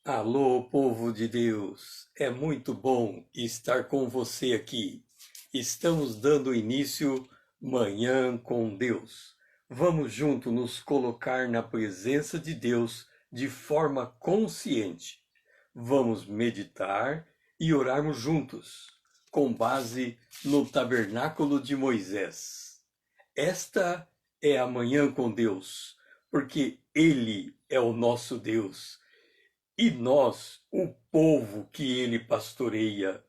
Alô, povo de Deus! É muito bom estar com você aqui. Estamos dando início Manhã com Deus. Vamos junto nos colocar na presença de Deus de forma consciente. Vamos meditar e orarmos juntos, com base no tabernáculo de Moisés. Esta é a Manhã com Deus, porque Ele é o nosso Deus e nós, o povo que ele pastoreia,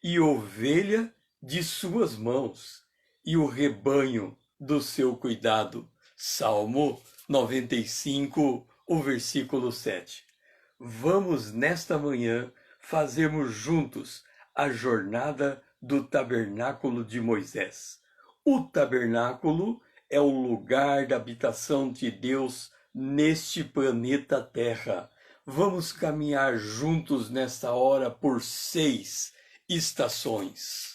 e ovelha de suas mãos, e o rebanho do seu cuidado. Salmo 95, o versículo 7. Vamos nesta manhã fazermos juntos a jornada do tabernáculo de Moisés. O tabernáculo é o lugar da habitação de Deus neste planeta Terra. Vamos caminhar juntos nesta hora por 6 estações.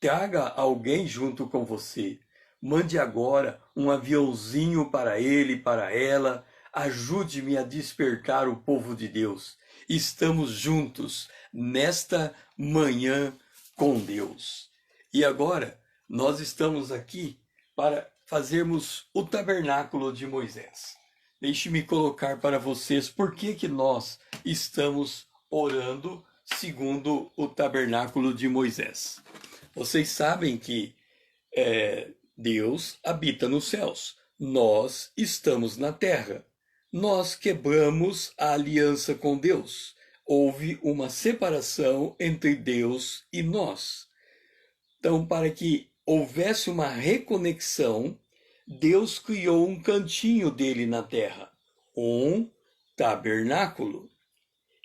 Traga alguém junto com você. Mande agora um aviãozinho para ele, para ela. Ajude-me a despertar o povo de Deus. Estamos juntos nesta manhã com Deus. E agora nós estamos aqui para fazermos o tabernáculo de Moisés. Deixe-me colocar para vocês por que nós estamos orando segundo o tabernáculo de Moisés. Vocês sabem que Deus habita nos céus. Nós estamos na terra. Nós quebramos a aliança com Deus. Houve uma separação entre Deus e nós. Então, para que houvesse uma reconexão, Deus criou um cantinho dele na terra, um tabernáculo.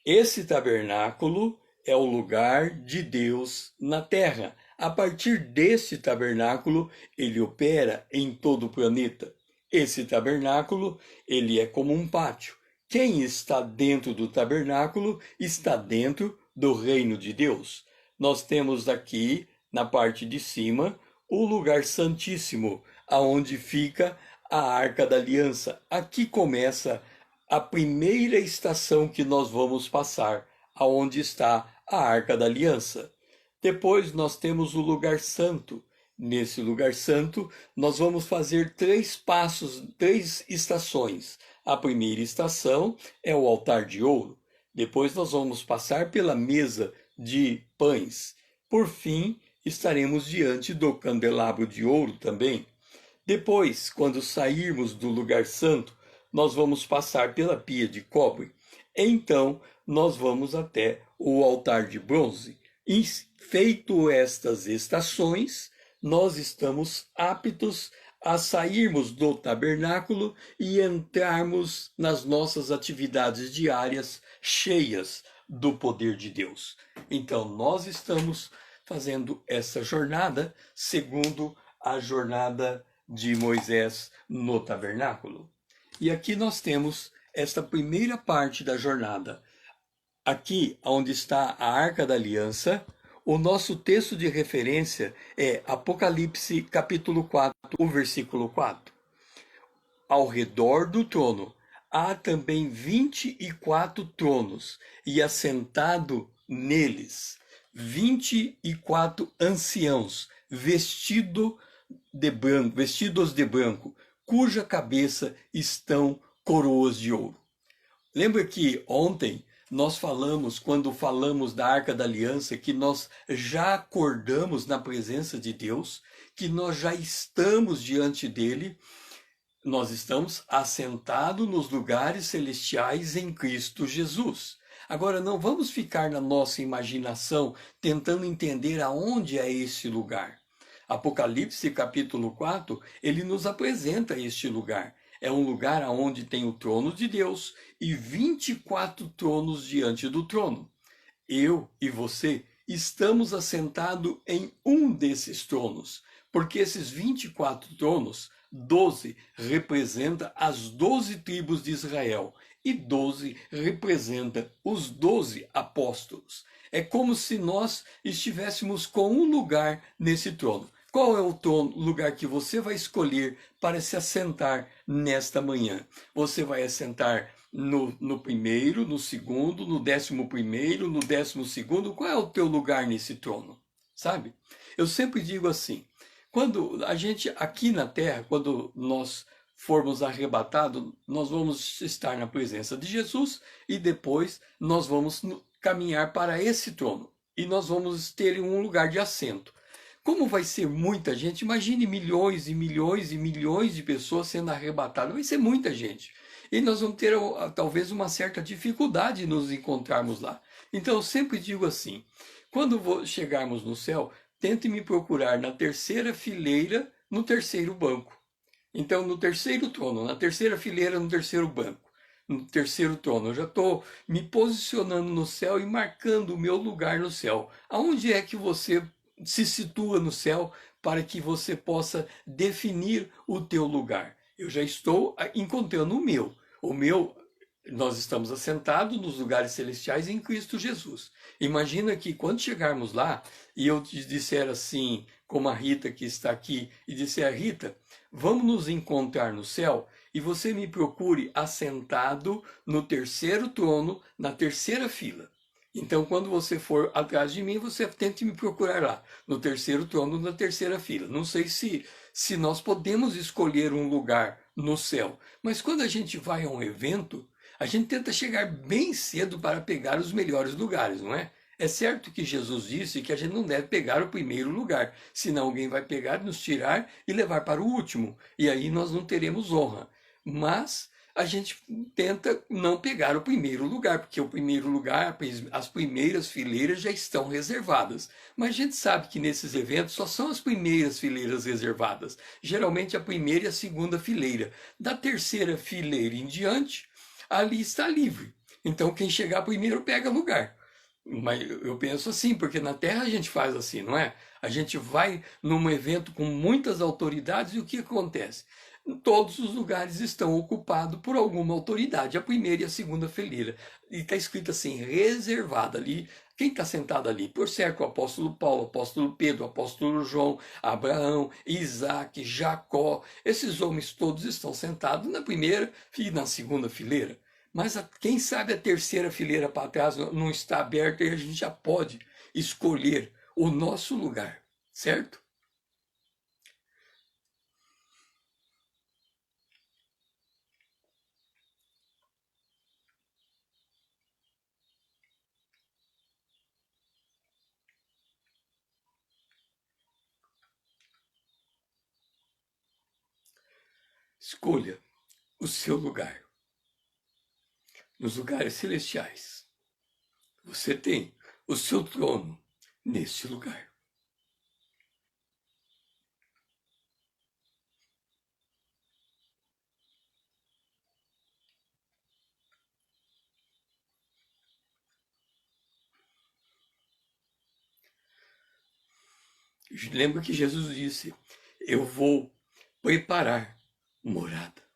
Esse tabernáculo é o lugar de Deus na terra. A partir desse tabernáculo, ele opera em todo o planeta. Esse tabernáculo, ele é como um pátio. Quem está dentro do tabernáculo está dentro do reino de Deus. Nós temos aqui, na parte de cima, o lugar santíssimo, aonde fica a Arca da Aliança. Aqui começa a primeira estação que nós vamos passar, aonde está a Arca da Aliança. Depois nós temos o lugar santo. Nesse lugar santo, nós vamos fazer 3 passos, 3 estações. A primeira estação é o altar de ouro. Depois nós vamos passar pela mesa de pães. Por fim, estaremos diante do candelabro de ouro também. Depois, quando sairmos do lugar santo, nós vamos passar pela pia de cobre. Então, nós vamos até o altar de bronze. E feito estas estações, nós estamos aptos a sairmos do tabernáculo e entrarmos nas nossas atividades diárias cheias do poder de Deus. Então, nós estamos fazendo essa jornada segundo a jornada de Moisés no tabernáculo. E aqui nós temos esta primeira parte da jornada. Aqui, onde está a Arca da Aliança, o nosso texto de referência é Apocalipse capítulo 4, o versículo 4. Ao redor do trono há também 24 tronos, e assentado neles 24 anciãos, vestidos de branco, cuja cabeça estão coroas de ouro. Lembra que ontem nós falamos, quando falamos da Arca da Aliança, que nós já acordamos na presença de Deus, que nós já estamos diante dele, nós estamos assentados nos lugares celestiais em Cristo Jesus. Agora, não vamos ficar na nossa imaginação tentando entender aonde é esse lugar. Apocalipse capítulo 4, ele nos apresenta este lugar. É um lugar onde tem o trono de Deus e 24 tronos diante do trono. Eu e você estamos assentados em um desses tronos, porque esses 24 tronos, 12 representa as 12 tribos de Israel e 12 representa os 12 apóstolos. É como se nós estivéssemos com um lugar nesse trono. Qual é o lugar que você vai escolher para se assentar nesta manhã? Você vai assentar no primeiro, no segundo, no 11º, no 12º, qual é o teu lugar nesse trono? Sabe? Eu sempre digo assim, quando a gente, aqui na Terra, quando nós formos arrebatados, nós vamos estar na presença de Jesus e depois nós vamos caminhar para esse trono e nós vamos ter um lugar de assento. Como vai ser muita gente, imagine milhões e milhões e milhões de pessoas sendo arrebatadas, vai ser muita gente. E nós vamos ter talvez uma certa dificuldade de nos encontrarmos lá. Então eu sempre digo assim, quando chegarmos no céu, tente me procurar na terceira fileira, no terceiro banco. Então, no terceiro trono, na terceira fileira, no terceiro banco, no terceiro trono, eu já estou me posicionando no céu e marcando o meu lugar no céu. Aonde é que você se situa no céu para que você possa definir o teu lugar? Eu já estou encontrando o meu. O meu, nós estamos assentados nos lugares celestiais em Cristo Jesus. Imagina que quando chegarmos lá e eu te disser assim, como a Rita que está aqui, e disser, Rita, vamos nos encontrar no céu e você me procure assentado no terceiro trono, na terceira fila. Então, quando você for atrás de mim, você tente me procurar lá, no terceiro trono, na terceira fila. Não sei se nós podemos escolher um lugar no céu, mas quando a gente vai a um evento, a gente tenta chegar bem cedo para pegar os melhores lugares, não é? É certo que Jesus disse que a gente não deve pegar o primeiro lugar, senão alguém vai pegar, nos tirar e levar para o último, e aí nós não teremos honra. Mas a gente tenta não pegar o primeiro lugar, porque o primeiro lugar, as primeiras fileiras já estão reservadas. Mas a gente sabe que nesses eventos só são as primeiras fileiras reservadas, geralmente a primeira e a segunda fileira. Da terceira fileira em diante, ali está livre. Então quem chegar primeiro pega lugar. Mas eu penso assim, porque na Terra a gente faz assim, não é? A gente vai num evento com muitas autoridades e o que acontece? Todos os lugares estão ocupados por alguma autoridade, a primeira e a segunda fileira. E está escrito assim, reservada ali. Quem está sentado ali? Por certo, o apóstolo Paulo, o apóstolo Pedro, o apóstolo João, Abraão, Isaac, Jacó. Esses homens todos estão sentados na primeira e na segunda fileira. Mas quem sabe a terceira fileira para trás não está aberta e a gente já pode escolher o nosso lugar, certo? Escolha o seu lugar. Nos lugares celestiais, você tem o seu trono neste lugar. Lembra que Jesus disse, eu vou preparar morada.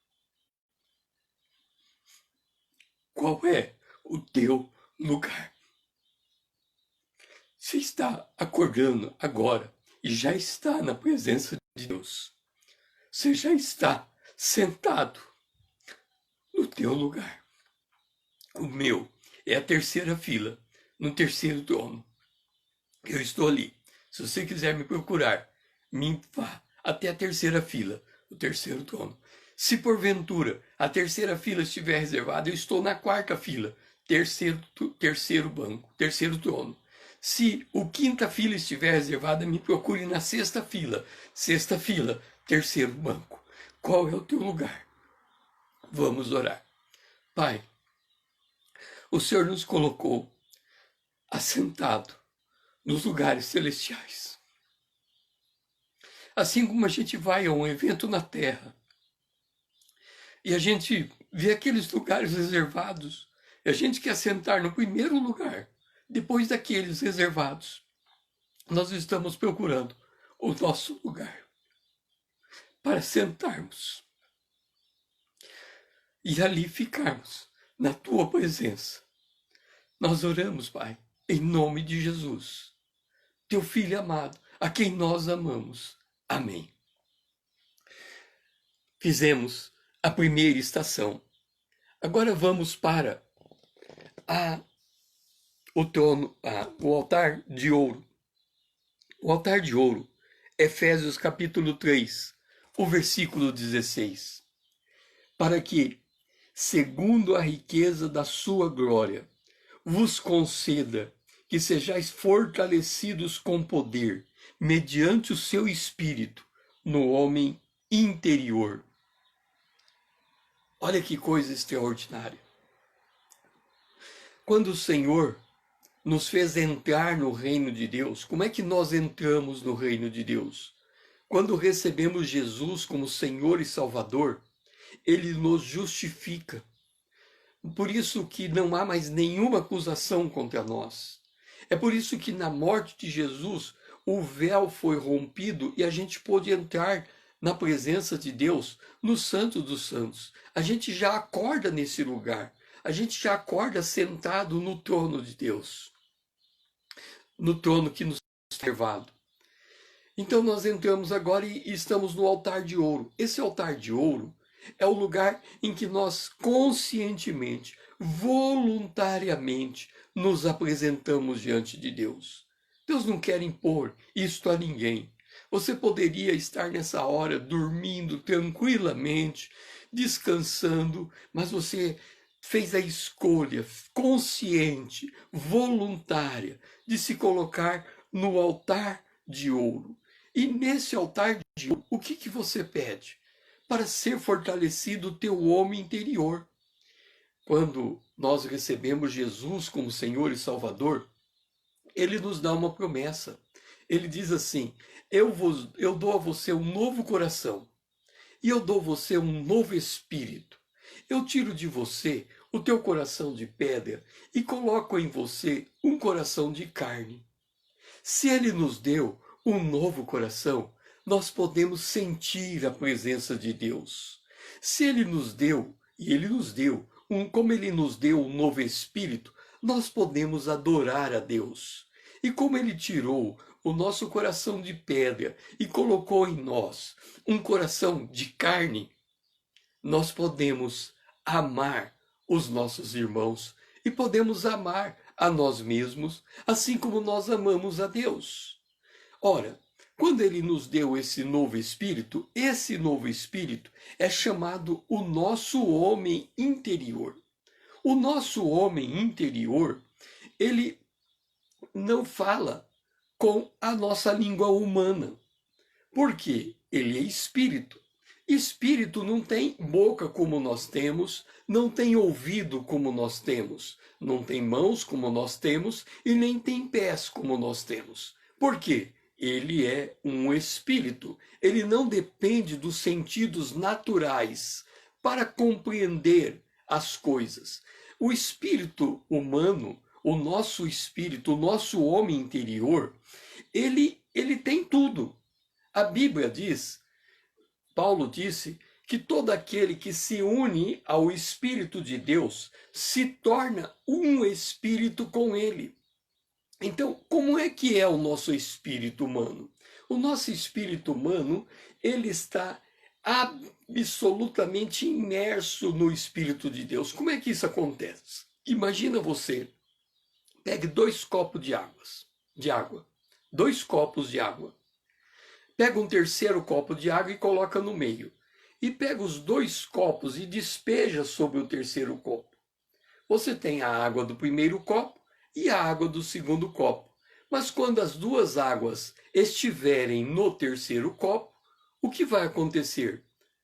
Qual é o teu lugar? Você está acordando agora e já está na presença de Deus. Você já está sentado no teu lugar. O meu é a terceira fila, no terceiro trono. Eu estou ali. Se você quiser me procurar, me vá até a terceira fila, o terceiro trono. Se porventura a terceira fila estiver reservada, eu estou na quarta fila, terceiro banco, terceiro trono. Se o quinta fila estiver reservada, me procure na sexta fila, terceiro banco. Qual é o teu lugar? Vamos orar. Pai, o Senhor nos colocou assentado nos lugares celestiais. Assim como a gente vai a um evento na Terra e a gente vê aqueles lugares reservados e a gente quer sentar no primeiro lugar, depois daqueles reservados, nós estamos procurando o nosso lugar para sentarmos e ali ficarmos na tua presença. Nós oramos, Pai, em nome de Jesus, teu Filho amado, a quem nós amamos. Amém. Fizemos a primeira estação, Agora vamos para a, o trono, o altar de ouro. O altar de ouro, Efésios capítulo 3, o versículo 16. Para que, segundo a riqueza da sua glória, vos conceda que sejais fortalecidos com poder, mediante o seu espírito, no homem interior. Olha que coisa extraordinária. Quando o Senhor nos fez entrar no reino de Deus, como é que nós entramos no reino de Deus? Quando recebemos Jesus como Senhor e Salvador, ele nos justifica. Por isso que não há mais nenhuma acusação contra nós. É por isso que na morte de Jesus o véu foi rompido e a gente pôde entrar na presença de Deus, no Santo dos Santos. A gente já acorda nesse lugar. A gente já acorda sentado no trono de Deus. No trono que nos é reservado. Então nós entramos agora e estamos no altar de ouro. Esse altar de ouro é o lugar em que nós conscientemente, voluntariamente, nos apresentamos diante de Deus. Deus não quer impor isto a ninguém. Você poderia estar nessa hora dormindo tranquilamente, descansando, mas você fez a escolha consciente, voluntária, de se colocar no altar de ouro. E nesse altar de ouro, o que você pede? Para ser fortalecido o teu homem interior. Quando nós recebemos Jesus como Senhor e Salvador, ele nos dá uma promessa. Ele diz assim: eu dou a você um novo coração e eu dou a você um novo espírito. Eu tiro de você o teu coração de pedra e coloco em você um coração de carne. Se ele nos deu um novo coração, nós podemos sentir a presença de Deus. Se ele nos deu, e ele nos deu, como ele nos deu um novo espírito, nós podemos adorar a Deus. E como ele tirou o nosso coração de pedra e colocou em nós um coração de carne, nós podemos amar os nossos irmãos e podemos amar a nós mesmos, assim como nós amamos a Deus. Ora, quando ele nos deu esse novo espírito é chamado o nosso homem interior. O nosso homem interior, ele não fala com a nossa língua humana. Por quê? Ele é espírito. Espírito não tem boca como nós temos, não tem ouvido como nós temos, não tem mãos como nós temos e nem tem pés como nós temos. Por quê? Ele é um espírito. Ele não depende dos sentidos naturais para compreender as coisas. O espírito humano, o nosso homem interior, ele tem tudo. A Bíblia diz, Paulo disse, que todo aquele que se une ao Espírito de Deus se torna um espírito com ele. Então, como é que é o nosso espírito humano? O nosso espírito humano, ele está absolutamente imerso no Espírito de Deus. Como é que isso acontece? Imagina você, pegue 2 copos de água, 2 copos de água. Pega um terceiro copo de água e coloca no meio. E pega os 2 copos e despeja sobre o terceiro copo. Você tem a água do primeiro copo e a água do segundo copo. Mas quando as 2 águas estiverem no terceiro copo, o que vai acontecer?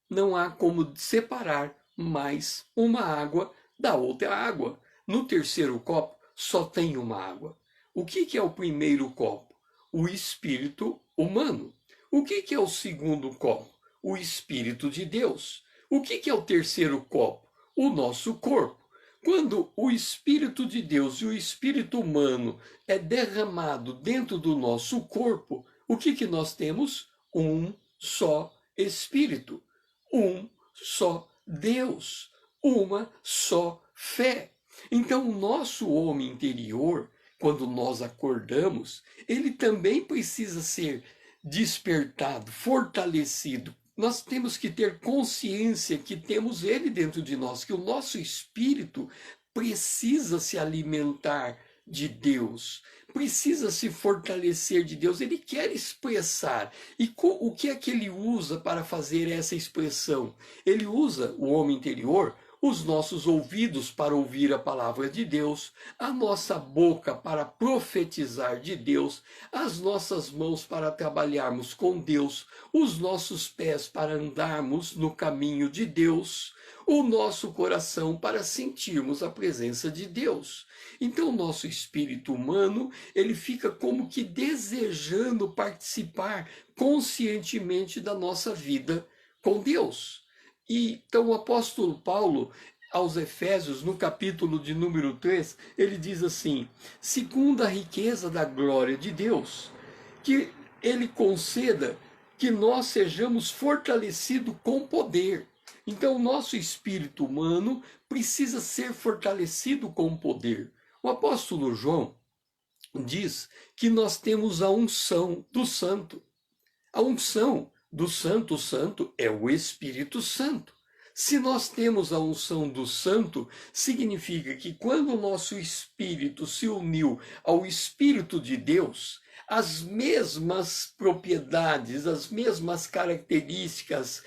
Não há como separar mais uma água da outra água. No terceiro copo só tem uma água. O que é o primeiro copo? O espírito humano. O que é o segundo copo? O Espírito de Deus. O que é o terceiro copo? O nosso corpo. Quando o Espírito de Deus e o Espírito humano é derramado dentro do nosso corpo, o que nós temos? Um só Espírito, um só Deus, uma só fé. Então, o nosso homem interior, quando nós acordamos, ele também precisa ser despertado, fortalecido. nós temos que ter consciência que temos Ele dentro de nós, que o nosso espírito precisa se alimentar de Deus, precisa se fortalecer de Deus, ele quer expressar. E o que é que ele usa para fazer essa expressão? Ele usa o homem interior, os nossos ouvidos para ouvir a palavra de Deus, a nossa boca para profetizar de Deus, as nossas mãos para trabalharmos com Deus, os nossos pés para andarmos no caminho de Deus, o nosso coração para sentirmos a presença de Deus. Então, o nosso espírito humano, ele fica como que desejando participar conscientemente da nossa vida com Deus. E então o apóstolo Paulo, aos Efésios, no capítulo de número 3, ele diz assim: segundo a riqueza da glória de Deus, que ele conceda que nós sejamos fortalecidos com poder. Então, o nosso espírito humano precisa ser fortalecido com poder. O apóstolo João diz que nós temos a unção do santo. A unção do Santo Santo é o Espírito Santo. Se nós temos a unção do Santo, significa que quando o nosso espírito se uniu ao Espírito de Deus, as mesmas propriedades, as mesmas características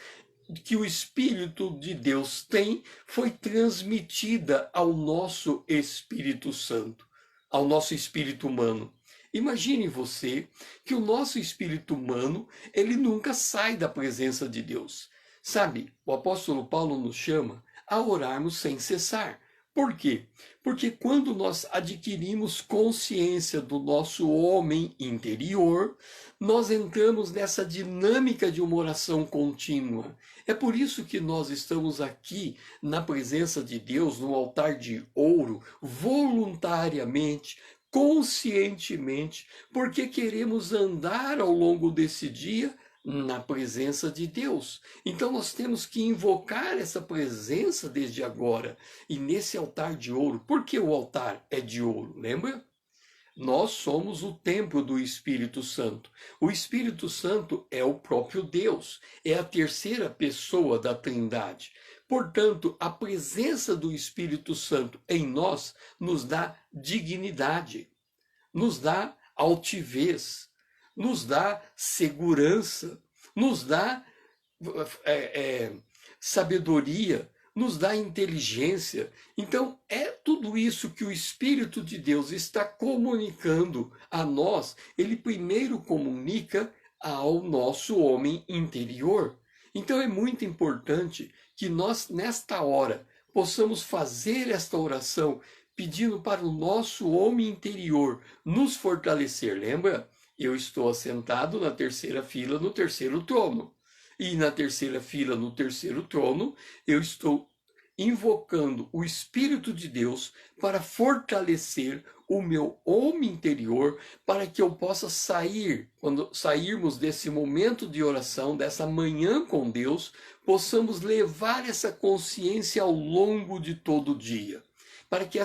que o Espírito de Deus tem, foi transmitida ao nosso Espírito Santo, ao nosso espírito humano. Imagine você que o nosso espírito humano, ele nunca sai da presença de Deus. Sabe, o apóstolo Paulo nos chama a orarmos sem cessar. Por quê? Porque quando nós adquirimos consciência do nosso homem interior, nós entramos nessa dinâmica de uma oração contínua. É por isso que nós estamos aqui na presença de Deus, no altar de ouro, voluntariamente, conscientemente, porque queremos andar ao longo desse dia na presença de Deus. Então nós temos que invocar essa presença desde agora. E nesse altar de ouro, por que o altar é de ouro? Lembra? Nós somos o templo do Espírito Santo. O Espírito Santo é o próprio Deus, é a terceira pessoa da Trindade. Portanto, a presença do Espírito Santo em nós nos dá dignidade, nos dá altivez, nos dá segurança, nos dá sabedoria, nos dá inteligência. Então, é tudo isso que o Espírito de Deus está comunicando a nós. Ele primeiro comunica ao nosso homem interior. Então, é muito importante que nós, nesta hora, possamos fazer esta oração pedindo para o nosso homem interior nos fortalecer. Lembra? Eu estou assentado na terceira fila, no terceiro trono. E na terceira fila, no terceiro trono, eu estou invocando o Espírito de Deus para fortalecer o meu homem interior, para que eu possa sair, quando sairmos desse momento de oração, dessa manhã com Deus, possamos levar essa consciência ao longo de todo o dia, para que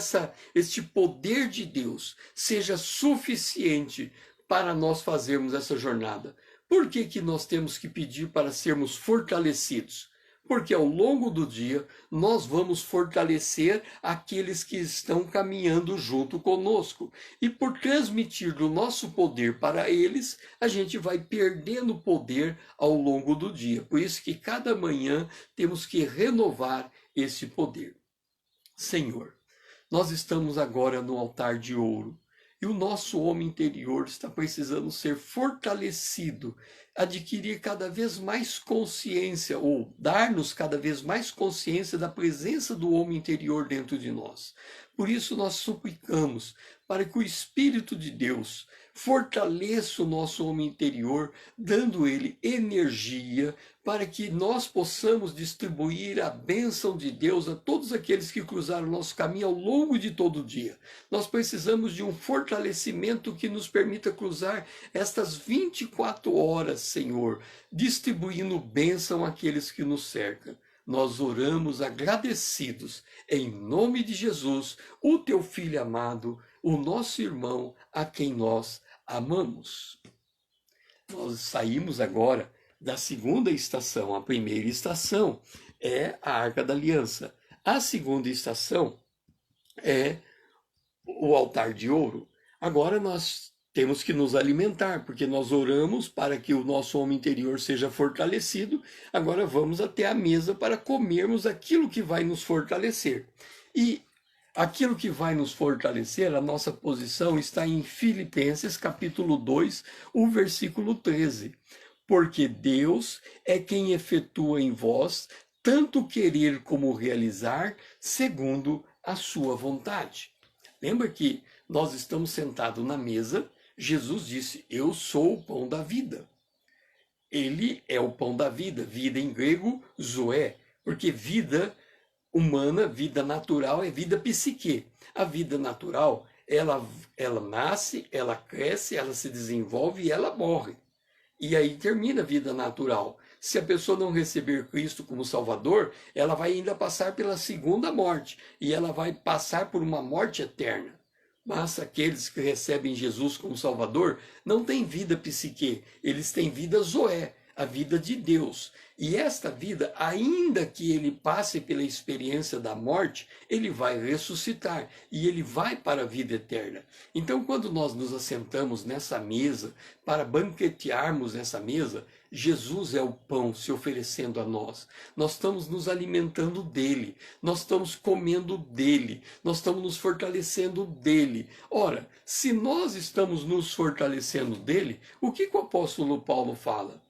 este poder de Deus seja suficiente para nós fazermos essa jornada. Por que nós temos que pedir para sermos fortalecidos? Porque ao longo do dia nós vamos fortalecer aqueles que estão caminhando junto conosco. E por transmitir do nosso poder para eles, a gente vai perdendo poder ao longo do dia. Por isso que cada manhã temos que renovar esse poder. Senhor, nós estamos agora no altar de ouro. E o nosso homem interior está precisando ser fortalecido, adquirir cada vez mais consciência, ou dar-nos cada vez mais consciência da presença do homem interior dentro de nós. Por isso nós suplicamos para que o Espírito de Deus fortaleça o nosso homem interior, dando ele energia, para que nós possamos distribuir a bênção de Deus a todos aqueles que cruzaram o nosso caminho ao longo de todo o dia. Nós precisamos de um fortalecimento que nos permita cruzar estas 24 horas, Senhor, distribuindo bênção àqueles que nos cercam. Nós oramos agradecidos, em nome de Jesus, o teu Filho amado, o nosso irmão, a quem nós amamos. Nós saímos agora da segunda estação. A primeira estação é a Arca da Aliança. A segunda estação é o altar de ouro. Agora nós temos que nos alimentar, porque nós oramos para que o nosso homem interior seja fortalecido. Agora vamos até a mesa para comermos aquilo que vai nos fortalecer. E aquilo que vai nos fortalecer, a nossa posição está em Filipenses capítulo 2, o versículo 13. Porque Deus é quem efetua em vós tanto querer como realizar, segundo a sua vontade. Lembra que nós estamos sentados na mesa, Jesus disse, eu sou o pão da vida. Ele é o pão da vida, vida em grego, zoé, porque vida humana, vida natural é vida psique. A vida natural, ela nasce, ela cresce, ela se desenvolve e ela morre. E aí termina a vida natural. Se a pessoa não receber Cristo como Salvador, ela vai ainda passar pela segunda morte. E ela vai passar por uma morte eterna. Mas aqueles que recebem Jesus como Salvador não têm vida psique. Eles têm vida zoé, a vida de Deus. E esta vida, ainda que ele passe pela experiência da morte, ele vai ressuscitar e ele vai para a vida eterna. Então, quando nós nos assentamos nessa mesa, para banquetearmos nessa mesa, Jesus é o pão se oferecendo a nós. Nós estamos nos alimentando dele, nós estamos comendo dele, nós estamos nos fortalecendo dele. Ora, se nós estamos nos fortalecendo dele, o que o apóstolo Paulo fala?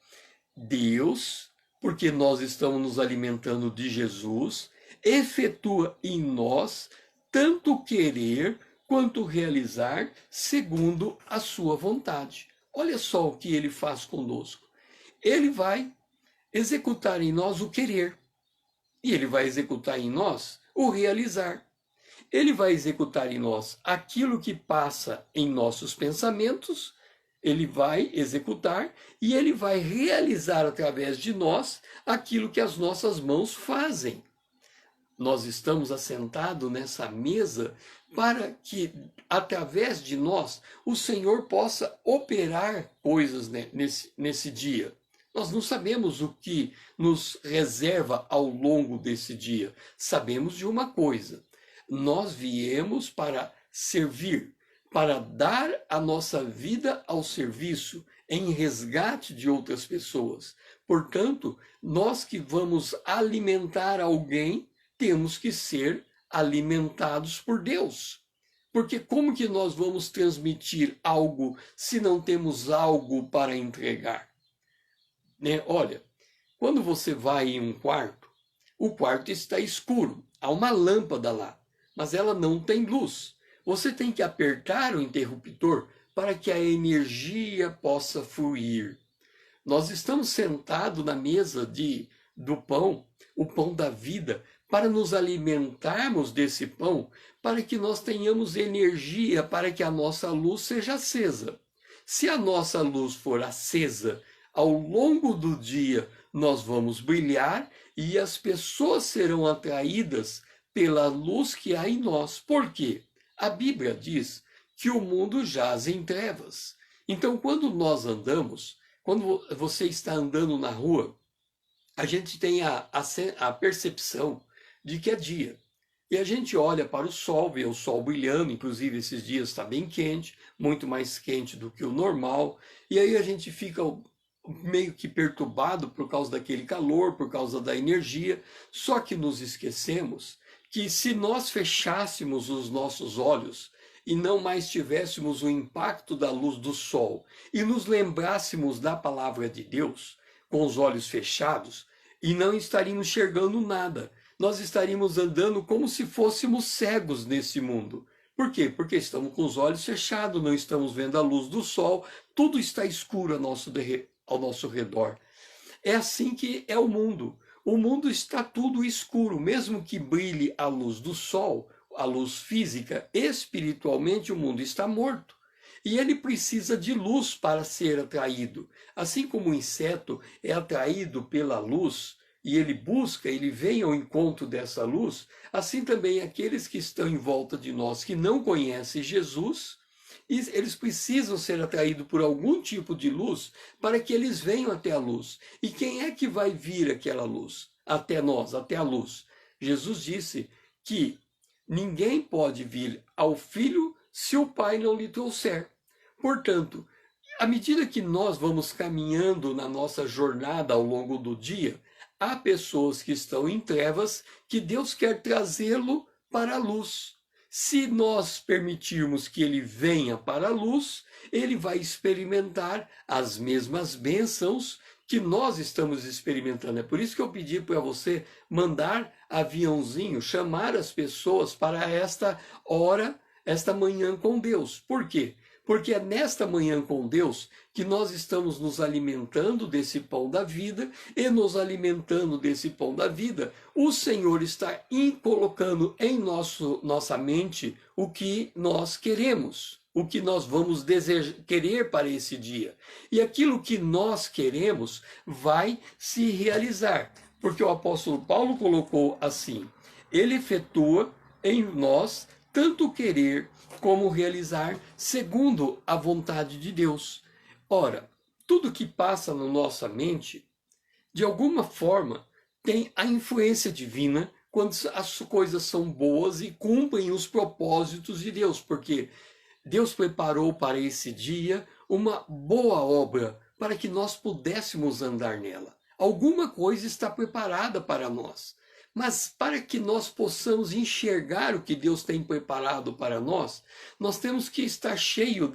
Deus, porque nós estamos nos alimentando de Jesus, efetua em nós tanto querer quanto realizar segundo a sua vontade. Olha só o que ele faz conosco. Ele vai executar em nós o querer e ele vai executar em nós o realizar. Ele vai executar em nós aquilo que passa em nossos pensamentos, ele vai executar e ele vai realizar através de nós aquilo que as nossas mãos fazem. Nós estamos assentados nessa mesa para que, através de nós, o Senhor possa operar coisas nesse dia. Nós não sabemos o que nos reserva ao longo desse dia. Sabemos de uma coisa: nós viemos para servir, para dar a nossa vida ao serviço, em resgate de outras pessoas. Portanto, nós que vamos alimentar alguém, temos que ser alimentados por Deus. Porque como que nós vamos transmitir algo se não temos algo para entregar? Olha, quando você vai em um quarto, o quarto está escuro, há uma lâmpada lá, mas ela não tem luz. Você tem que apertar o interruptor para que a energia possa fluir. Nós estamos sentados na mesa do pão, o pão da vida, para nos alimentarmos desse pão, para que nós tenhamos energia, para que a nossa luz seja acesa. Se a nossa luz for acesa, ao longo do dia nós vamos brilhar e as pessoas serão atraídas pela luz que há em nós. Por quê? A Bíblia diz que o mundo jaz em trevas. Então, quando nós andamos, quando você está andando na rua, a gente tem a percepção de que é dia. E a gente olha para o sol, vê o sol brilhando, inclusive esses dias está bem quente, muito mais quente do que o normal, e aí a gente fica meio que perturbado por causa daquele calor, por causa da energia, só que nos esquecemos que se nós fechássemos os nossos olhos e não mais tivéssemos o impacto da luz do sol e nos lembrássemos da palavra de Deus com os olhos fechados, e não estaríamos enxergando nada. Nós estaríamos andando como se fôssemos cegos nesse mundo. Por quê? Porque estamos com os olhos fechados, não estamos vendo a luz do sol, tudo está escuro ao nosso redor. É assim que é o mundo. O mundo está tudo escuro, mesmo que brilhe a luz do sol, a luz física, espiritualmente o mundo está morto. E ele precisa de luz para ser atraído. Assim como o inseto é atraído pela luz, e ele busca, ele vem ao encontro dessa luz, assim também aqueles que estão em volta de nós, que não conhecem Jesus, E eles precisam ser atraídos por algum tipo de luz para que eles venham até a luz. E quem é que vai vir aquela luz? Até nós, até a luz. Jesus disse que ninguém pode vir ao Filho se o Pai não lhe trouxer. Portanto, à medida que nós vamos caminhando na nossa jornada ao longo do dia, há pessoas que estão em trevas que Deus quer trazê-lo para a luz. Se nós permitirmos que ele venha para a luz, ele vai experimentar as mesmas bênçãos que nós estamos experimentando. É por isso que eu pedi para você mandar aviãozinho, chamar as pessoas para esta hora, esta manhã com Deus. Por quê? Porque é nesta manhã com Deus que nós estamos nos alimentando desse pão da vida, e nos alimentando desse pão da vida, o Senhor está colocando em nossa mente o que nós queremos, o que nós vamos querer para esse dia. E aquilo que nós queremos vai se realizar, porque o apóstolo Paulo colocou assim: ele efetua em nós tanto querer como realizar segundo a vontade de Deus. Ora, tudo que passa na nossa mente, de alguma forma, tem a influência divina quando as coisas são boas e cumprem os propósitos de Deus, porque Deus preparou para esse dia uma boa obra para que nós pudéssemos andar nela. Alguma coisa está preparada para nós. Mas para que nós possamos enxergar o que Deus tem preparado para nós, nós temos que estar cheio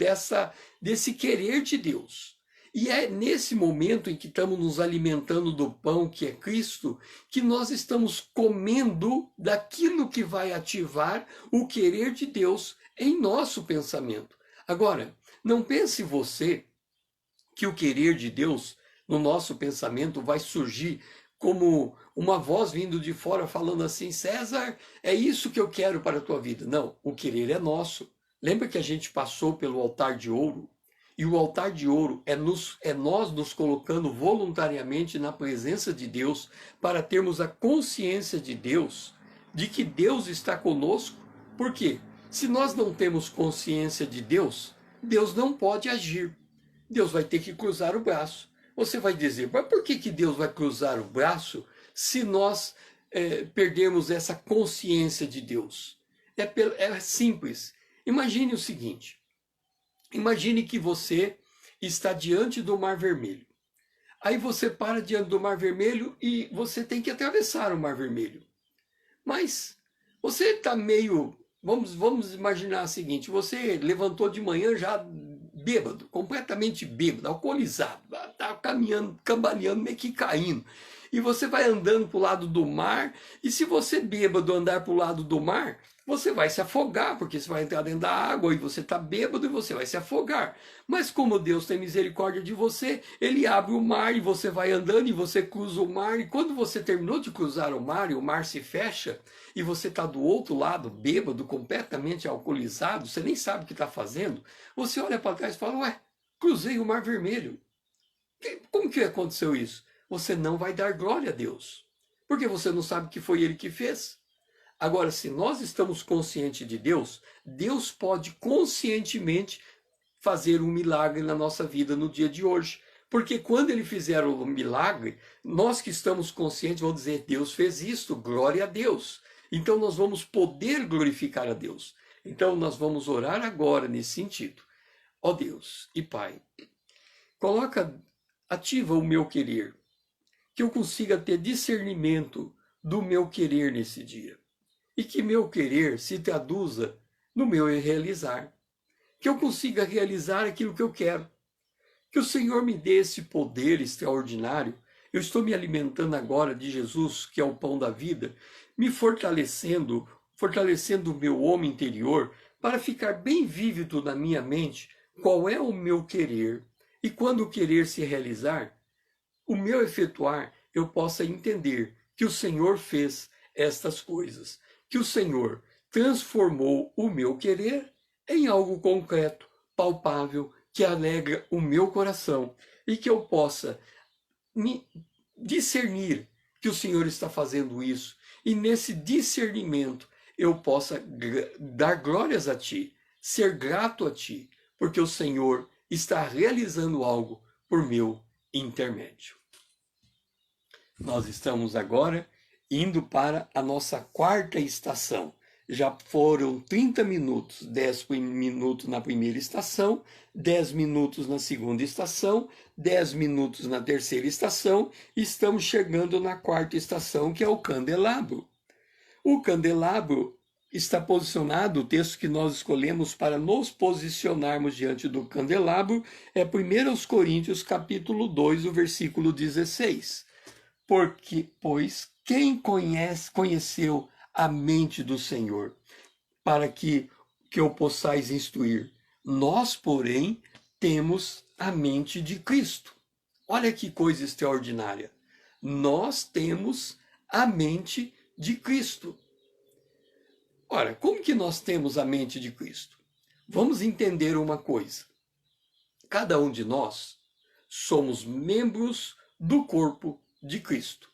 desse querer de Deus. E é nesse momento em que estamos nos alimentando do pão que é Cristo, que nós estamos comendo daquilo que vai ativar o querer de Deus em nosso pensamento. Agora, não pense você que o querer de Deus no nosso pensamento vai surgir como uma voz vindo de fora falando assim: César, é isso que eu quero para a tua vida. Não, o querer é nosso. Lembra que a gente passou pelo altar de ouro? E o altar de ouro é nós nos colocando voluntariamente na presença de Deus para termos a consciência de Deus, de que Deus está conosco. Por quê? Se nós não temos consciência de Deus, Deus não pode agir. Deus vai ter que cruzar o braço. Você vai dizer, mas por que Deus vai cruzar o braço se nós perdermos essa consciência de Deus? É simples. Imagine o seguinte. Imagine que você está diante do Mar Vermelho. Aí você para diante do Mar Vermelho e você tem que atravessar o Mar Vermelho. Mas você está meio... Vamos imaginar o seguinte, você levantou de manhã já bêbado, completamente bêbado, alcoolizado, está caminhando, cambaleando, meio que caindo. E você vai andando para o lado do mar, e se você bêbado andar para o lado do mar, você vai se afogar, porque você vai entrar dentro da água e você está bêbado e você vai se afogar. Mas como Deus tem misericórdia de você, ele abre o mar e você vai andando e você cruza o mar. E quando você terminou de cruzar o mar e o mar se fecha e você está do outro lado, bêbado, completamente alcoolizado, você nem sabe o que está fazendo, você olha para trás e fala, ué, cruzei o Mar Vermelho. Como que aconteceu isso? Você não vai dar glória a Deus, porque você não sabe que foi ele que fez. Agora, se nós estamos conscientes de Deus, Deus pode conscientemente fazer um milagre na nossa vida no dia de hoje. Porque quando ele fizer o milagre, nós que estamos conscientes vamos dizer, Deus fez isto, glória a Deus. Então nós vamos poder glorificar a Deus. Então nós vamos orar agora nesse sentido. Ó Deus e Pai, ativa o meu querer, que eu consiga ter discernimento do meu querer nesse dia. E que meu querer se traduza no meu realizar. Que eu consiga realizar aquilo que eu quero. Que o Senhor me dê esse poder extraordinário. Eu estou me alimentando agora de Jesus, que é o pão da vida, me fortalecendo o meu homem interior, para ficar bem vívido na minha mente qual é o meu querer. E quando o querer se realizar, o meu efetuar, eu possa entender que o Senhor fez estas coisas. Que o Senhor transformou o meu querer em algo concreto, palpável, que alegra o meu coração e que eu possa me discernir que o Senhor está fazendo isso e nesse discernimento eu possa dar glórias a Ti, ser grato a ti, porque o Senhor está realizando algo por meu intermédio. Nós estamos agora indo para a nossa quarta estação. Já foram 30 minutos, 10 minutos na primeira estação, 10 minutos na segunda estação, 10 minutos na terceira estação, e estamos chegando na quarta estação, que é o candelabro. O candelabro está posicionado, o texto que nós escolhemos para nos posicionarmos diante do candelabro é 1 Coríntios capítulo 2, o versículo 16. Pois quem conheceu a mente do Senhor, para que o possais instruir? Nós, porém, temos a mente de Cristo. Olha que coisa extraordinária. Nós temos a mente de Cristo. Ora, como que nós temos a mente de Cristo? Vamos entender uma coisa. Cada um de nós somos membros do corpo de Cristo.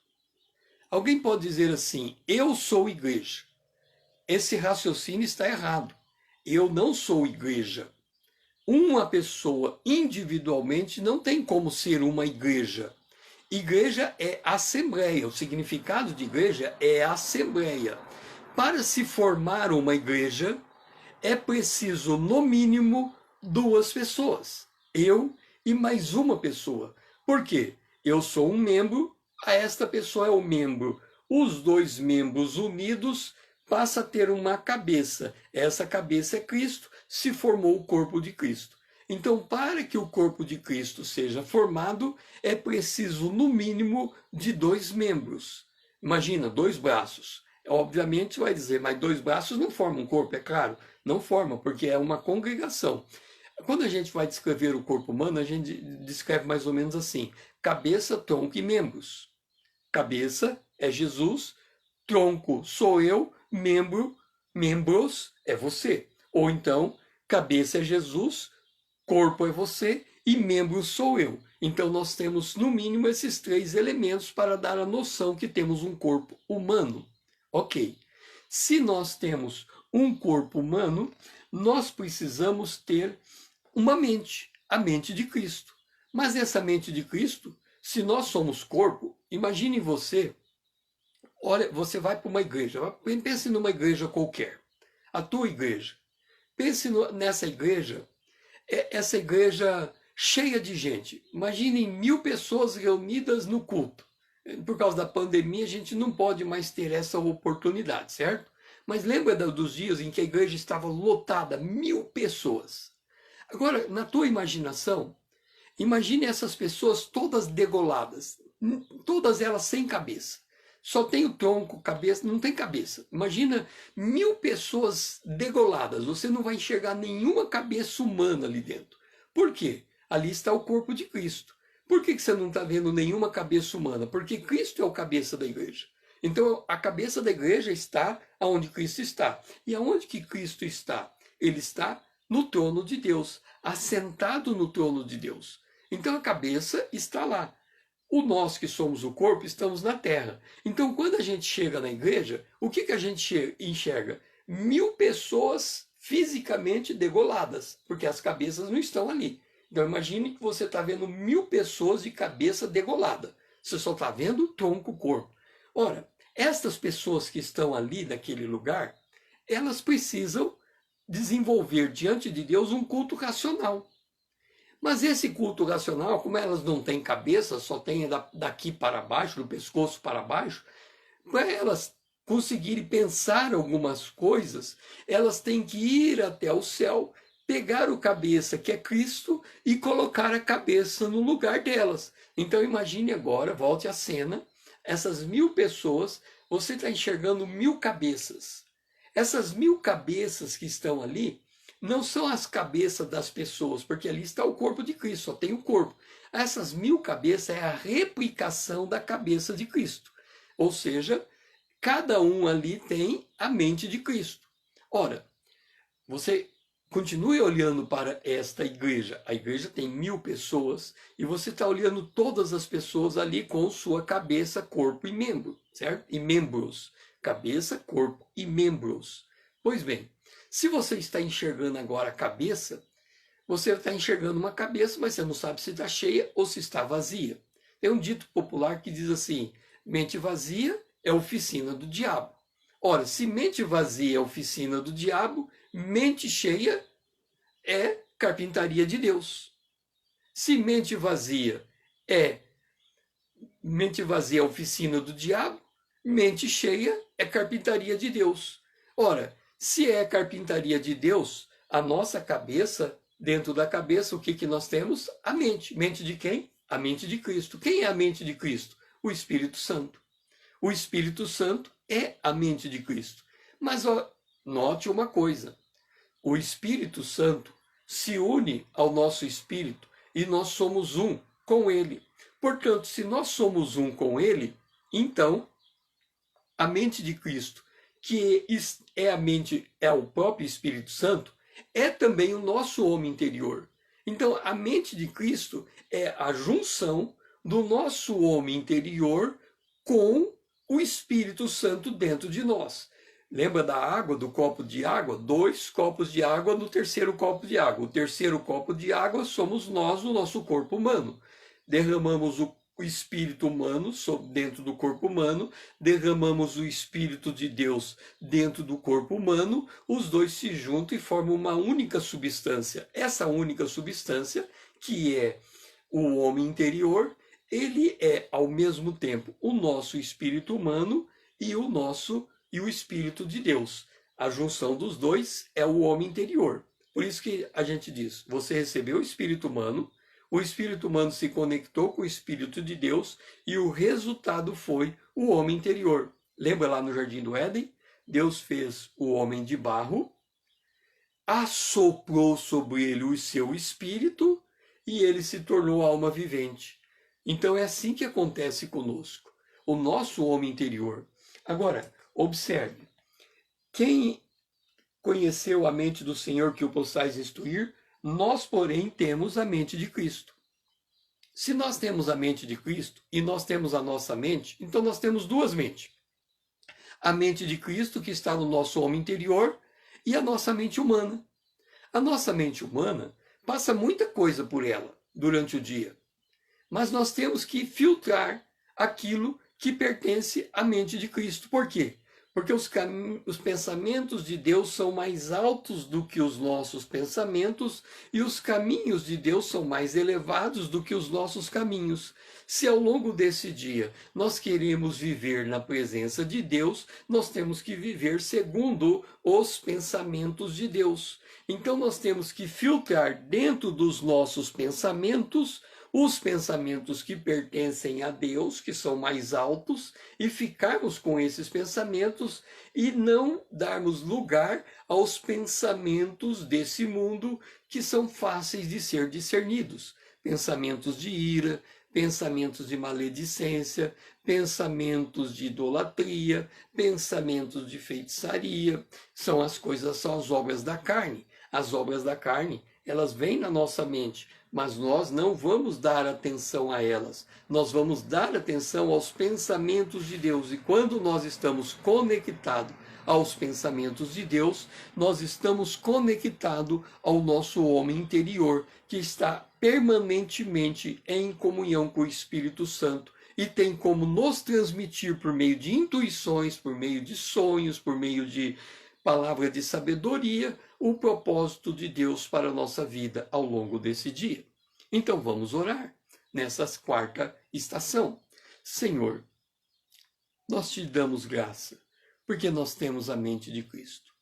Alguém pode dizer assim: eu sou igreja. Esse raciocínio está errado. Eu não sou igreja. Uma pessoa individualmente não tem como ser uma igreja. Igreja é assembleia. O significado de igreja é assembleia. Para se formar uma igreja, é preciso, no mínimo, 2 pessoas. Eu e mais uma pessoa. Por quê? Eu sou um membro, esta pessoa é o membro. Os 2 membros unidos passam a ter uma cabeça. Essa cabeça é Cristo, se formou o corpo de Cristo. Então, para que o corpo de Cristo seja formado, é preciso, no mínimo, de 2 membros. Imagina, 2 braços. Obviamente vai dizer, mas 2 braços não formam um corpo, é claro. Não forma, porque é uma congregação. Quando a gente vai descrever o corpo humano, a gente descreve mais ou menos assim: cabeça, tronco e membros. Cabeça é Jesus, tronco sou eu, membros é você. Ou então, cabeça é Jesus, corpo é você e membros sou eu. Então nós temos no mínimo esses 3 elementos para dar a noção que temos um corpo humano. Ok. Se nós temos um corpo humano, nós precisamos ter uma mente, a mente de Cristo. Mas essa mente de Cristo, se nós somos corpo, imagine você, olha, você vai para uma igreja, pense numa igreja qualquer, a tua igreja. Pense nessa igreja, essa igreja cheia de gente. Imaginem 1000 pessoas reunidas no culto. Por causa da pandemia, a gente não pode mais ter essa oportunidade, certo? Mas lembra dos dias em que a igreja estava lotada, 1000 pessoas. Agora, na tua imaginação, imagine essas pessoas todas degoladas, todas elas sem cabeça. Só tem o tronco, cabeça, não tem cabeça. Imagina 1000 pessoas degoladas, você não vai enxergar nenhuma cabeça humana ali dentro. Por quê? Ali está o corpo de Cristo. Por que você não está vendo nenhuma cabeça humana? Porque Cristo é o cabeça da igreja. Então, a cabeça da igreja está onde Cristo está. E aonde que Cristo está? Ele está no trono de Deus, assentado no trono de Deus. Então, a cabeça está lá. Nós que somos o corpo, estamos na terra. Então, quando a gente chega na igreja, o que a gente enxerga? 1000 pessoas fisicamente degoladas, porque as cabeças não estão ali. Então imagine que você está vendo 1000 pessoas de cabeça degolada. Você só está vendo o tronco, o corpo. Ora, estas pessoas que estão ali naquele lugar, elas precisam desenvolver diante de Deus um culto racional. Mas esse culto racional, como elas não têm cabeça, só têm daqui para baixo, do pescoço para baixo, para elas conseguirem pensar algumas coisas, elas têm que ir até o céu, pegar o cabeça, que é Cristo, e colocar a cabeça no lugar delas. Então imagine agora, volte à cena, essas 1000 pessoas, você está enxergando 1000 cabeças. Essas 1000 cabeças que estão ali, não são as cabeças das pessoas, porque ali está o corpo de Cristo, só tem o corpo. Essas 1000 cabeças é a replicação da cabeça de Cristo. Ou seja, cada um ali tem a mente de Cristo. Ora, você continue olhando para esta igreja. A igreja tem 1000 pessoas e você está olhando todas as pessoas ali com sua cabeça, corpo e membro, certo? E membros. Cabeça, corpo e membros. Pois bem, Se você está enxergando agora a cabeça, você está enxergando uma cabeça, mas você não sabe se está cheia ou se está vazia. Tem um dito popular que diz assim: mente vazia é oficina do diabo. Ora, se mente vazia é oficina do diabo, mente cheia é carpintaria de Deus. Se mente vazia é oficina do diabo, mente cheia é carpintaria de Deus. Ora, se é carpintaria de Deus, a nossa cabeça, dentro da cabeça, o que, que nós temos? A mente. Mente de quem? A mente de Cristo. Quem é a mente de Cristo? O Espírito Santo. O Espírito Santo é a mente de Cristo. Mas ó, note uma coisa: o Espírito Santo se une ao nosso espírito e nós somos um com ele. Portanto, se nós somos um com ele, então a mente de Cristo, que é a mente, é o próprio Espírito Santo, é também o nosso homem interior. Então, a mente de Cristo é a junção do nosso homem interior com o Espírito Santo dentro de nós. Lembra da água, do copo de água? 2 copos de água no terceiro copo de água. O terceiro copo de água somos nós, o nosso corpo humano. Derramamos o espírito humano dentro do corpo humano, derramamos o Espírito de Deus dentro do corpo humano, os dois se juntam e formam uma única substância. Essa única substância, que é o homem interior, ele é ao mesmo tempo o nosso espírito humano e o Espírito de Deus. A junção dos dois é o homem interior. Por isso que a gente diz: você recebeu o espírito humano se conectou com o Espírito de Deus e o resultado foi o homem interior. Lembra lá no Jardim do Éden? Deus fez o homem de barro, assoprou sobre ele o seu espírito e ele se tornou alma vivente. Então é assim que acontece conosco, o nosso homem interior. Agora, observe: quem conheceu a mente do Senhor que o possais instruir? Nós, porém, temos a mente de Cristo. Se nós temos a mente de Cristo e nós temos a nossa mente, então nós temos duas mentes. A mente de Cristo, que está no nosso homem interior, e a nossa mente humana. A nossa mente humana passa muita coisa por ela durante o dia, mas nós temos que filtrar aquilo que pertence à mente de Cristo. Por quê? Porque os pensamentos de Deus são mais altos do que os nossos pensamentos e os caminhos de Deus são mais elevados do que os nossos caminhos. Se ao longo desse dia nós queremos viver na presença de Deus, nós temos que viver segundo os pensamentos de Deus. Então nós temos que filtrar dentro dos nossos pensamentos os pensamentos que pertencem a Deus, que são mais altos, e ficarmos com esses pensamentos e não darmos lugar aos pensamentos desse mundo que são fáceis de ser discernidos. Pensamentos de ira, pensamentos de maledicência, pensamentos de idolatria, pensamentos de feitiçaria, são as obras da carne. As obras da carne, elas vêm na nossa mente, mas nós não vamos dar atenção a elas. Nós vamos dar atenção aos pensamentos de Deus. E quando nós estamos conectados aos pensamentos de Deus, nós estamos conectados ao nosso homem interior, que está permanentemente em comunhão com o Espírito Santo e tem como nos transmitir por meio de intuições, por meio de sonhos, por meio de palavra de sabedoria, o propósito de Deus para a nossa vida ao longo desse dia. Então vamos orar nessa quarta estação. Senhor, nós te damos graça, porque nós temos a mente de Cristo.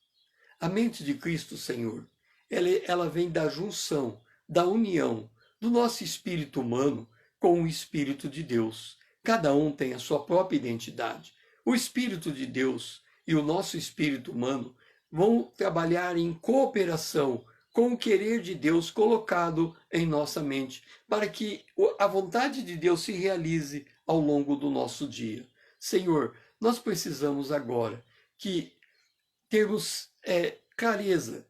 A mente de Cristo, Senhor, ela vem da junção, da união do nosso espírito humano com o Espírito de Deus. Cada um tem a sua própria identidade. O Espírito de Deus e o nosso espírito humano vão trabalhar em cooperação com o querer de Deus colocado em nossa mente, para que a vontade de Deus se realize ao longo do nosso dia. Senhor, nós precisamos agora que termos clareza,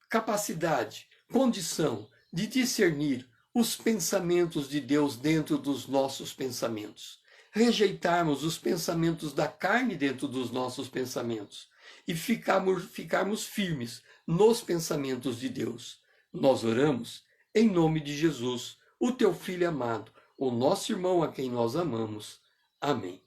capacidade, condição de discernir os pensamentos de Deus dentro dos nossos pensamentos. Rejeitarmos os pensamentos da carne dentro dos nossos pensamentos e ficarmos firmes nos pensamentos de Deus. Nós oramos em nome de Jesus, o teu Filho amado, o nosso irmão a quem nós amamos. Amém.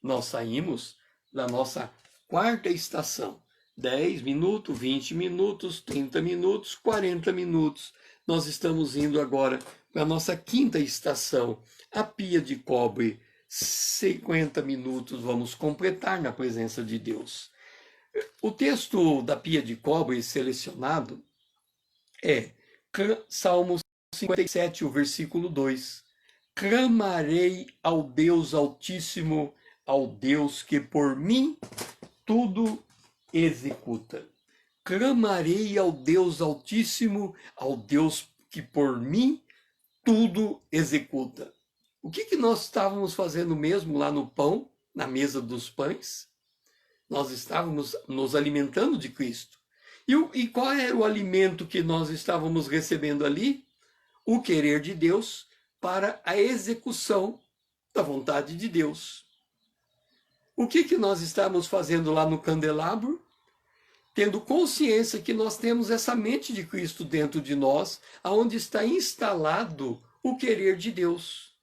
Nós saímos da nossa quarta estação. 10 minutos, 20 minutos, 30 minutos, 40 minutos. Nós estamos indo agora para a nossa quinta estação, a pia de cobre. 50 minutos vamos completar na presença de Deus. O texto da pia de cobre selecionado é Salmos 57, o versículo 2. Clamarei ao Deus Altíssimo, ao Deus que por mim tudo executa. Clamarei ao Deus Altíssimo, ao Deus que por mim tudo executa. O que nós estávamos fazendo mesmo lá no pão, na mesa dos pães? Nós estávamos nos alimentando de Cristo. E qual era o alimento que nós estávamos recebendo ali? O querer de Deus para a execução da vontade de Deus. O que nós estamos fazendo lá no candelabro? Tendo consciência que nós temos essa mente de Cristo dentro de nós, aonde está instalado o querer de Deus.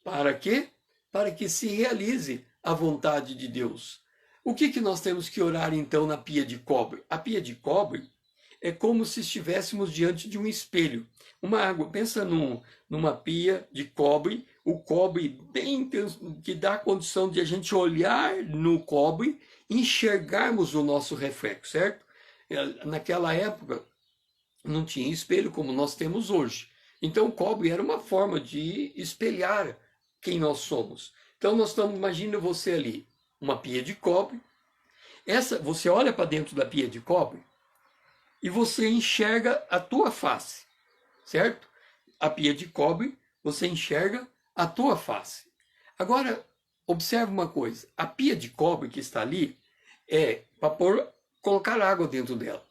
Para quê? Para que se realize a vontade de Deus. O que nós temos que orar então na pia de cobre? A pia de cobre é como se estivéssemos diante de um espelho. Uma água, pensa numa pia de cobre, o cobre bem que dá a condição de a gente olhar no cobre e enxergarmos o nosso reflexo, certo? Naquela época não tinha espelho como nós temos hoje. Então o cobre era uma forma de espelhar quem nós somos. Então nós estamos, imagina você ali, uma pia de cobre. Você olha para dentro da pia de cobre e você enxerga a tua face, certo? A pia de cobre, você enxerga a tua face. Agora, observe uma coisa. A pia de cobre que está ali é para colocar água dentro dela.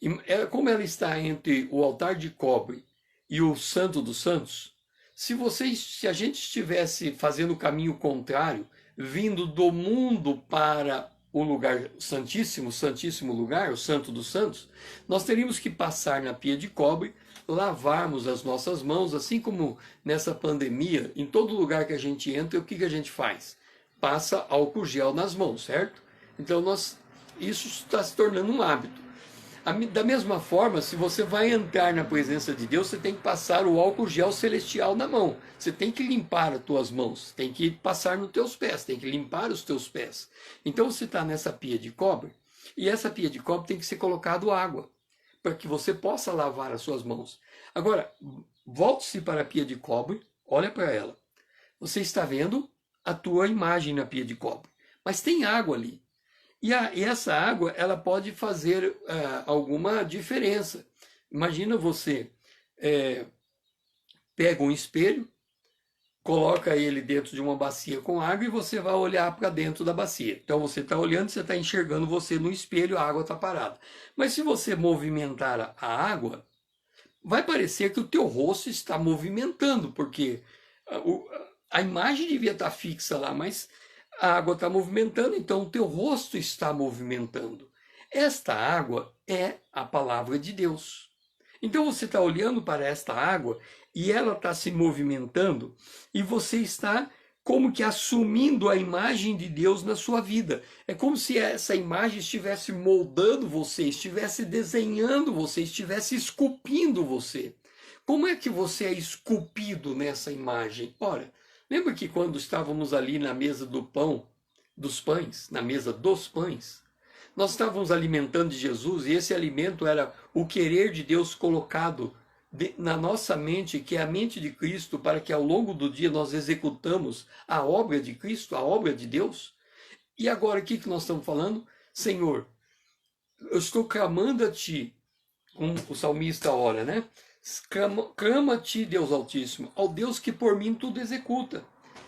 E como ela está entre o altar de cobre e o Santo dos Santos, se a gente estivesse fazendo o caminho contrário, vindo do mundo para o lugar santíssimo, santíssimo lugar, o Santo dos Santos, nós teríamos que passar na pia de cobre, lavarmos as nossas mãos, assim como nessa pandemia, em todo lugar que a gente entra, o que a gente faz? Passa álcool gel nas mãos, certo? Então isso está se tornando um hábito. Da mesma forma, se você vai entrar na presença de Deus, você tem que passar o álcool gel celestial na mão. Você tem que limpar as tuas mãos, tem que passar nos teus pés, tem que limpar os teus pés. Então você está nessa pia de cobre, e essa pia de cobre tem que ser colocado água, para que você possa lavar as suas mãos. Agora, volte-se para a pia de cobre, olha para ela. Você está vendo a tua imagem na pia de cobre, mas tem água ali. E essa água, ela pode fazer alguma diferença. Imagina você pega um espelho, coloca ele dentro de uma bacia com água e você vai olhar para dentro da bacia. Então você está olhando, você está enxergando você no espelho, a água está parada. Mas se você movimentar a água, vai parecer que o teu rosto está movimentando, porque a imagem devia estar fixa lá, mas a água está movimentando, então o teu rosto está movimentando. Esta água é a palavra de Deus. Então você está olhando para esta água e ela está se movimentando e você está como que assumindo a imagem de Deus na sua vida. É como se essa imagem estivesse moldando você, estivesse desenhando você, estivesse esculpindo você. Como é que você é esculpido nessa imagem? Ora, lembra que quando estávamos ali na mesa do pão, dos pães, na mesa dos pães, nós estávamos alimentando de Jesus e esse alimento era o querer de Deus colocado na nossa mente, que é a mente de Cristo, para que ao longo do dia nós executamos a obra de Cristo, a obra de Deus. E agora o que nós estamos falando? Senhor, eu estou clamando a Ti, como o salmista ora, né? Clama a Ti, Deus Altíssimo, ao Deus que por mim tudo executa.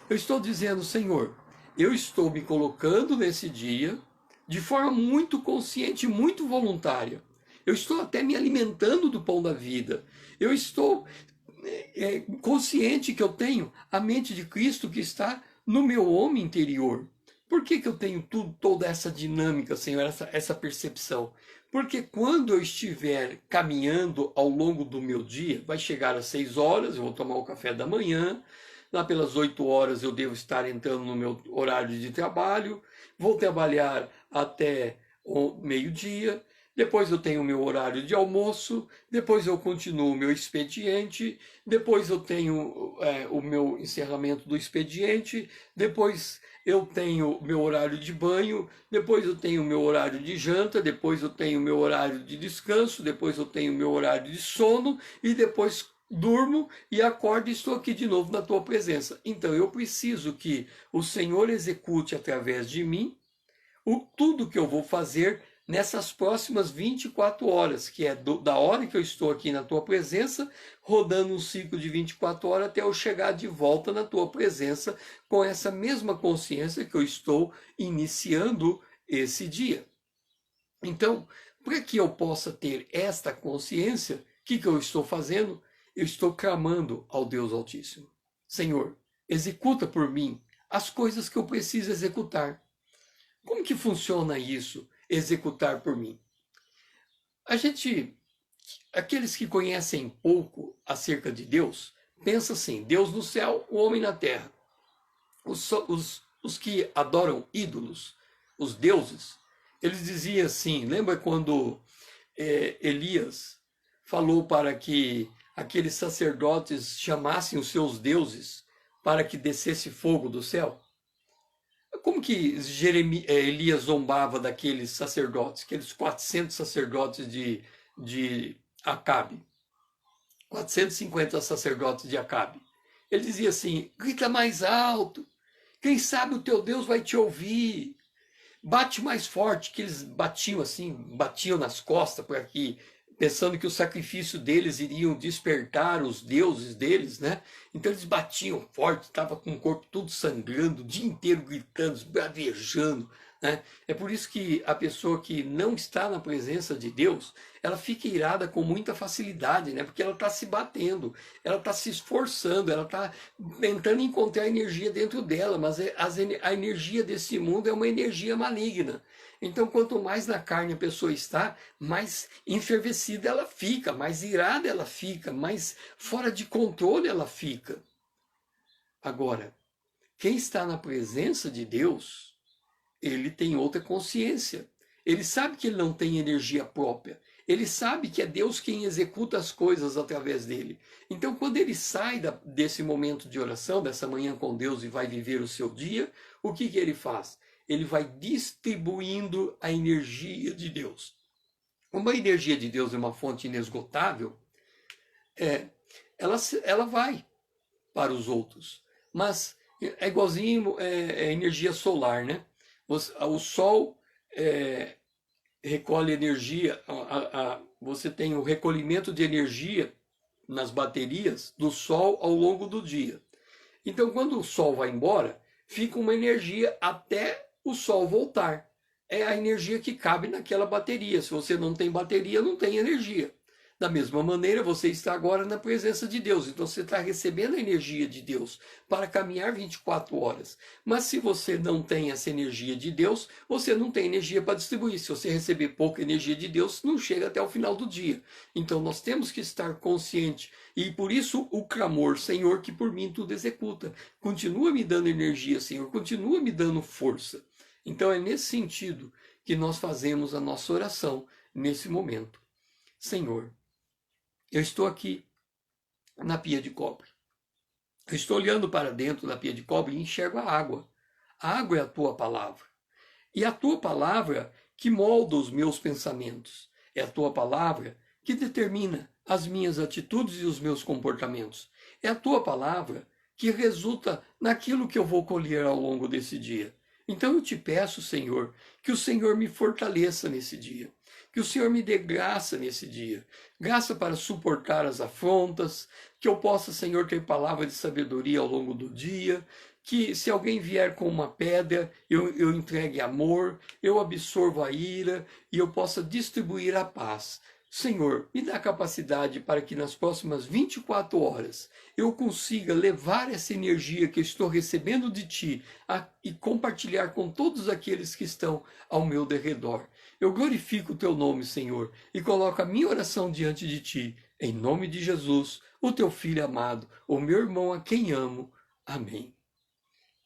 Eu estou dizendo, Senhor, eu estou me colocando nesse dia de forma muito consciente, muito voluntária. Eu estou até me alimentando do pão da vida. Eu estou consciente que eu tenho a mente de Cristo que está no meu homem interior. Por que eu tenho toda essa dinâmica, Senhor, essa percepção? Porque quando eu estiver caminhando ao longo do meu dia, vai chegar às 6 horas, eu vou tomar o café da manhã, lá pelas 8 horas eu devo estar entrando no meu horário de trabalho, vou trabalhar até o meio-dia, depois eu tenho o meu horário de almoço, depois eu continuo o meu expediente, depois eu tenho o meu encerramento do expediente, depois eu tenho meu horário de banho, depois eu tenho meu horário de janta, depois eu tenho meu horário de descanso, depois eu tenho meu horário de sono e depois durmo e acordo e estou aqui de novo na tua presença. Então eu preciso que o Senhor execute através de mim tudo que eu vou fazer nessas próximas 24 horas, que é da hora que eu estou aqui na tua presença, rodando um ciclo de 24 horas até eu chegar de volta na tua presença com essa mesma consciência que eu estou iniciando esse dia. Então, para que eu possa ter esta consciência, o que eu estou fazendo? Eu estou clamando ao Deus Altíssimo. Senhor, executa por mim as coisas que eu preciso executar. Como que funciona isso, executar por mim? Aqueles que conhecem pouco acerca de Deus, pensam assim, Deus no céu, o homem na terra. Os que adoram ídolos, os deuses, eles diziam assim, lembra quando Elias falou para que aqueles sacerdotes chamassem os seus deuses para que descesse fogo do céu? Como que Elias zombava daqueles sacerdotes, aqueles 400 sacerdotes de Acabe, 450 sacerdotes de Acabe? Ele dizia assim, grita mais alto, quem sabe o teu Deus vai te ouvir, bate mais forte, que eles batiam assim, batiam nas costas para que pensando que o sacrifício deles iriam despertar os deuses deles, né? Então eles batiam forte, estava com o corpo todo sangrando, o dia inteiro gritando, bravejando, né? É por isso que a pessoa que não está na presença de Deus, ela fica irada com muita facilidade, né? Porque ela está se batendo, ela está se esforçando, ela está tentando encontrar energia dentro dela, mas a energia desse mundo é uma energia maligna. Então, quanto mais na carne a pessoa está, mais enfervecida ela fica, mais irada ela fica, mais fora de controle ela fica. Agora, quem está na presença de Deus, ele tem outra consciência. Ele sabe que ele não tem energia própria. Ele sabe que é Deus quem executa as coisas através dele. Então, quando ele sai desse momento de oração, dessa manhã com Deus e vai viver o seu dia, o que ele faz? Ele vai distribuindo a energia de Deus. Como a energia de Deus é uma fonte inesgotável, ela vai para os outros. Mas é igualzinho energia solar, né? O Sol recolhe energia, você tem o recolhimento de energia nas baterias do Sol ao longo do dia. Então, quando o Sol vai embora, fica uma energia até o Sol voltar. É a energia que cabe naquela bateria. Se você não tem bateria, não tem energia. Da mesma maneira, você está agora na presença de Deus. Então, você está recebendo a energia de Deus para caminhar 24 horas. Mas se você não tem essa energia de Deus, você não tem energia para distribuir. Se você receber pouca energia de Deus, não chega até o final do dia. Então, nós temos que estar conscientes. E por isso, o clamor, Senhor, que por mim tudo executa. Continua me dando energia, Senhor. Continua me dando força. Então, é nesse sentido que nós fazemos a nossa oração nesse momento. Senhor, eu estou aqui na pia de cobre. Eu estou olhando para dentro da pia de cobre e enxergo a água. A água é a tua palavra. E a tua palavra que molda os meus pensamentos. É a tua palavra que determina as minhas atitudes e os meus comportamentos. É a tua palavra que resulta naquilo que eu vou colher ao longo desse dia. Então eu te peço, Senhor, que o Senhor me fortaleça nesse dia. Que o Senhor me dê graça nesse dia. Graça para suportar as afrontas. Que eu possa, Senhor, ter palavra de sabedoria ao longo do dia. Que se alguém vier com uma pedra, eu entregue amor. Eu absorvo a ira e eu possa distribuir a paz. Senhor, me dá capacidade para que nas próximas 24 horas eu consiga levar essa energia que eu estou recebendo de Ti e compartilhar com todos aqueles que estão ao meu derredor. Eu glorifico o teu nome, Senhor, e coloco a minha oração diante de ti, em nome de Jesus, o teu filho amado, o meu irmão a quem amo. Amém.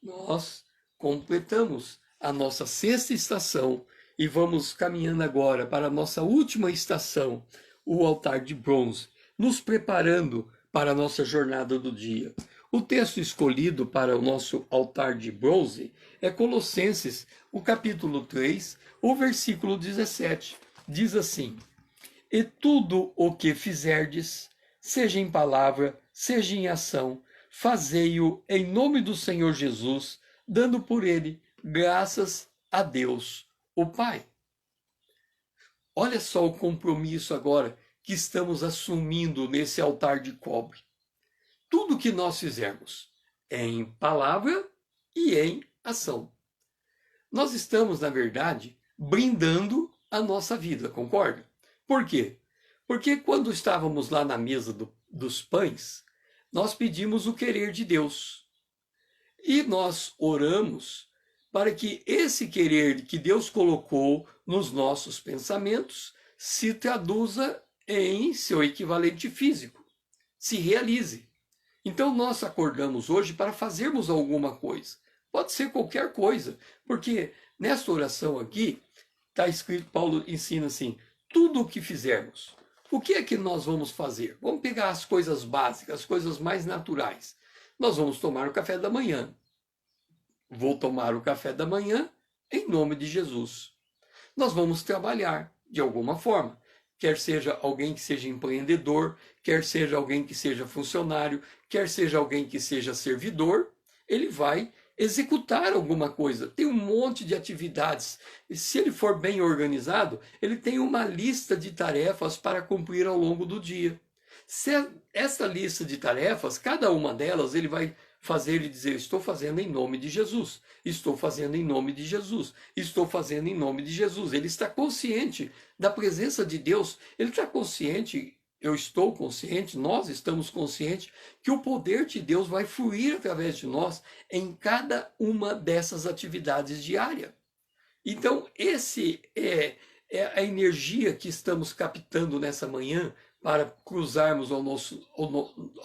Nós completamos a nossa sexta estação e vamos caminhando agora para a nossa última estação, o altar de bronze, nos preparando para a nossa jornada do dia. O texto escolhido para o nosso altar de bronze é Colossenses, o capítulo 3, o versículo 17. Diz assim: E tudo o que fizerdes, seja em palavra, seja em ação, fazei-o em nome do Senhor Jesus, dando por ele graças a Deus, o Pai. Olha só o compromisso agora que estamos assumindo nesse altar de cobre. Tudo que nós fizermos é em palavra e em ação. Nós estamos, na verdade, brindando a nossa vida, concorda? Por quê? Porque quando estávamos lá na mesa dos pães, nós pedimos o querer de Deus. E nós oramos para que esse querer que Deus colocou nos nossos pensamentos se traduza em seu equivalente físico, se realize. Então nós acordamos hoje para fazermos alguma coisa. Pode ser qualquer coisa, porque nessa oração aqui está escrito, Paulo ensina assim: tudo o que fizermos. O que é que nós vamos fazer? Vamos pegar as coisas básicas, as coisas mais naturais. Nós vamos tomar o café da manhã. Vou tomar o café da manhã em nome de Jesus. Nós vamos trabalhar de alguma forma. Quer seja alguém que seja empreendedor, quer seja alguém que seja funcionário, quer seja alguém que seja servidor, ele vai executar alguma coisa. Tem um monte de atividades. E se ele for bem organizado, ele tem uma lista de tarefas para cumprir ao longo do dia. Se essa lista de tarefas, cada uma delas, ele vai fazer e dizer: estou fazendo em nome de Jesus, estou fazendo em nome de Jesus, estou fazendo em nome de Jesus. Ele está consciente da presença de Deus, ele está consciente, eu estou consciente, nós estamos conscientes que o poder de Deus vai fluir através de nós em cada uma dessas atividades diárias. Então, esse é a energia que estamos captando nessa manhã para cruzarmos ao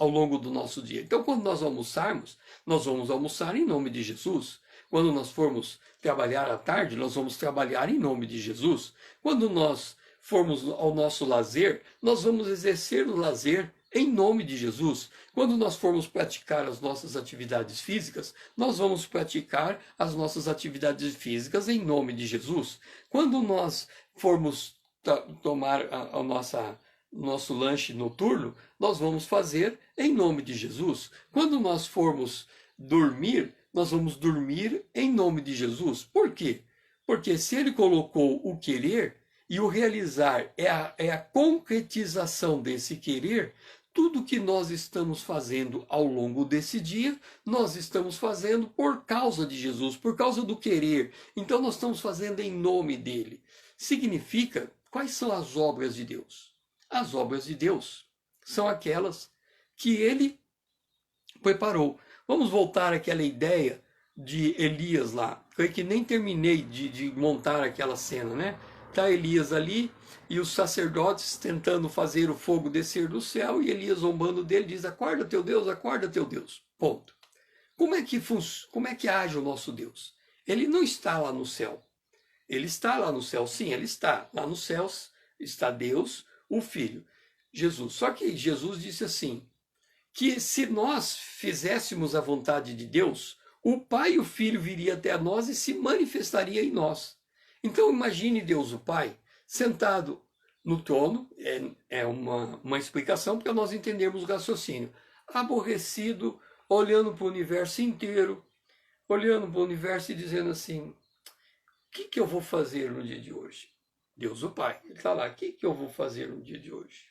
longo do nosso dia. Então, quando nós almoçarmos, nós vamos almoçar em nome de Jesus. Quando nós formos trabalhar à tarde, nós vamos trabalhar em nome de Jesus. Quando nós formos ao nosso lazer, nós vamos exercer o lazer em nome de Jesus. Quando nós formos praticar as nossas atividades físicas, nós vamos praticar as nossas atividades físicas em nome de Jesus. Quando nós formos tomar a nosso lanche noturno, nós vamos fazer em nome de Jesus. Quando nós formos dormir, nós vamos dormir em nome de Jesus. Por quê? Porque se ele colocou o querer e o realizar é a concretização desse querer, tudo que nós estamos fazendo ao longo desse dia, nós estamos fazendo por causa de Jesus, por causa do querer. Então nós estamos fazendo em nome dele. Significa, quais são as obras de Deus? As obras de Deus são aquelas que ele preparou. Vamos voltar àquela ideia de Elias lá. Foi que nem terminei de montar aquela cena, né? Está Elias ali e os sacerdotes tentando fazer o fogo descer do céu e Elias zombando dele diz: acorda teu Deus, acorda teu Deus. Ponto. Como é que age o nosso Deus? Ele não está lá no céu. Ele está lá no céu, sim, ele está. Lá nos céus está Deus, o Filho, Jesus. Só que Jesus disse assim, que se nós fizéssemos a vontade de Deus, o Pai e o Filho viria até a nós e se manifestaria em nós. Então imagine Deus o Pai sentado no trono, é uma explicação para nós entendermos o raciocínio, aborrecido, olhando para o universo inteiro, olhando para o universo e dizendo assim: o que eu vou fazer no dia de hoje? Deus o Pai, ele está lá, o que eu vou fazer no dia de hoje?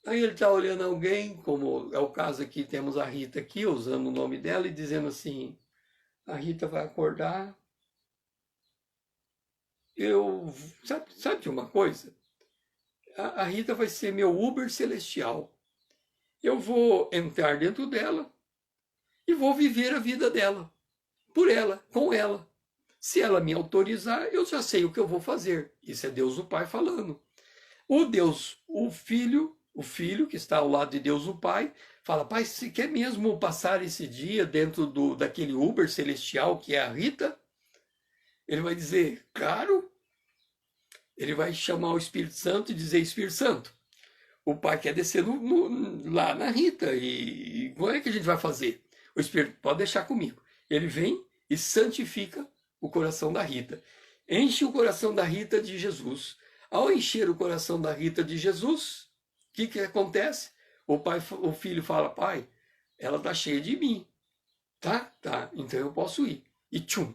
Aí ele está olhando alguém, como é o caso aqui, temos a Rita aqui, usando o nome dela e dizendo assim: a Rita vai acordar, sabe de uma coisa? A Rita vai ser meu Uber celestial. Eu vou entrar dentro dela e vou viver a vida dela, por ela, com ela. Se ela me autorizar, eu já sei o que eu vou fazer. Isso é Deus o Pai falando. O filho que está ao lado de Deus o Pai, fala: Pai, você quer mesmo passar esse dia dentro daquele Uber celestial que é a Rita? Ele vai dizer: claro. Ele vai chamar o Espírito Santo e dizer: Espírito Santo, o Pai quer descer lá na Rita. E como é que a gente vai fazer? O Espírito: pode deixar comigo. Ele vem e santifica o coração da Rita. Enche o coração da Rita de Jesus. Ao encher o coração da Rita de Jesus, o que acontece? O filho fala: Pai, ela está cheia de mim. Tá, então eu posso ir. E tchum.